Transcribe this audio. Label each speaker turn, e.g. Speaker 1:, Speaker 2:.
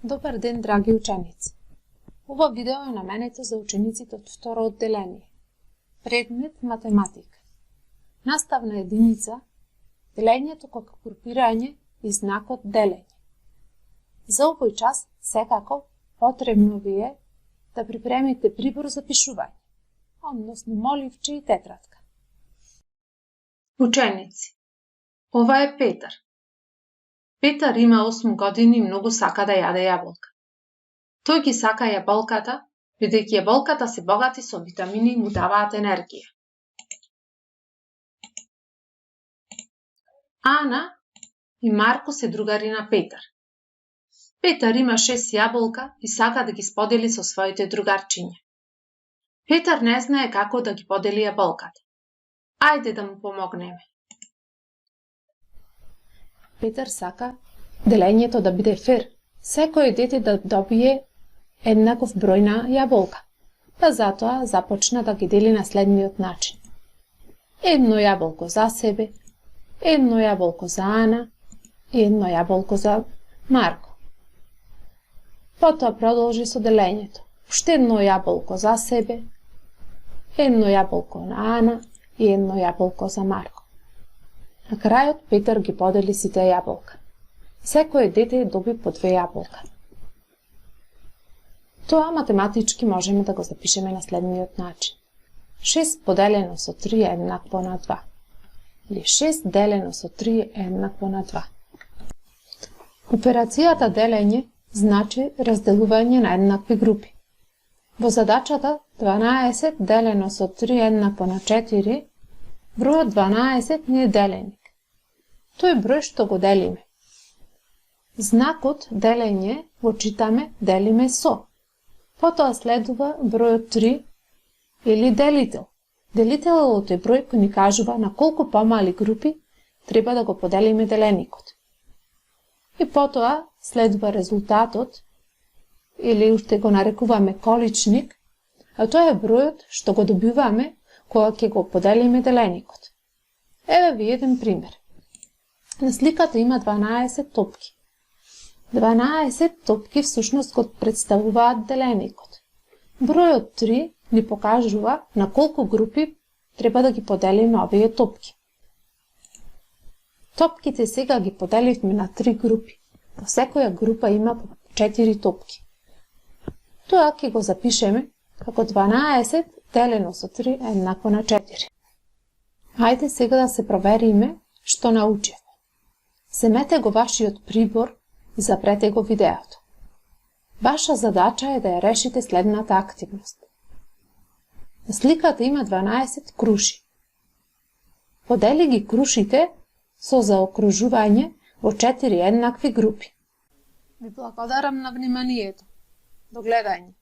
Speaker 1: Добар ден, драги ученици! Ова видео е наменето за учениците од второ одделение. Предмет математика. Наставна единица делењето како групирање и знакот делење. За овој час секако потребно ви е да припремите прибор за пишување, односно моливче и тетрадка.
Speaker 2: Ученици, ова е Петар. Петар има 8 години и многу сака да јаде јаболка. Тој ги сака јаболката, бидејќи јаболката се богати со витамини и му даваат енергија. Ана и Марко се другари на Петар. Петар има 6 јаболка и сака да ги сподели со своите другарчиња. Петар не знае како да ги подели јаболката. Ајде да му помогнеме.
Speaker 1: Петар сака делењето да биде фер, секој дете да добие еднаков број на јаболка, па затоа започна да ги дели на следниот начин. Едно јаболко за себе, едно јаболко за Ана и едно јаболко за Марко. Потоа продолжи со делењето. Уште едно јаболко за себе, едно јаболко на Ана и едно јаболко за Марко. На крајот Петар ги подели сите јаболка. Секој дете доби по 2 јаболка. Тоа математички можеме да го запишеме на следниот начин. 6 поделено со 3 е еднакво на 2. Или 6 делено со 3 е еднакво на 2. Операцијата делење значи разделување на еднакви групи. Во задачата 12 делено со 3 е еднакво на 4, бројот 12 не е деленик. Тој број што го делиме. Знакот делење го читаме делиме со. Потоа следува бројот 3 или делител. Делителот е број кој ни кажува на колку помали групи треба да го поделиме деленикот. И потоа следува резултатот, или уште го нарекуваме количник, а тоа е бројот што го добиваме кога ќе го поделиме деленикот. Еве ви еден пример. На сликата има 12 топки. 12 топки всушност го представуваат деленикот. Бројот 3 ни покажува на колку групи треба да ги поделиме овие топки. Топките сега ги поделивме на 3 групи. Во секоја група има по 4 топки. Тоа ќе го запишеме како 12 делено со 3 е еднакво на 4. Хајде сега да се провериме што научивме. Земете го вашиот прибор и запрете го видеото. Ваша задача е да ја решите следната активност. На сликата има 12 круши. Подели ги крушите со заокружување во 4 еднакви групи. Ви благодарам на вниманието. До гледање.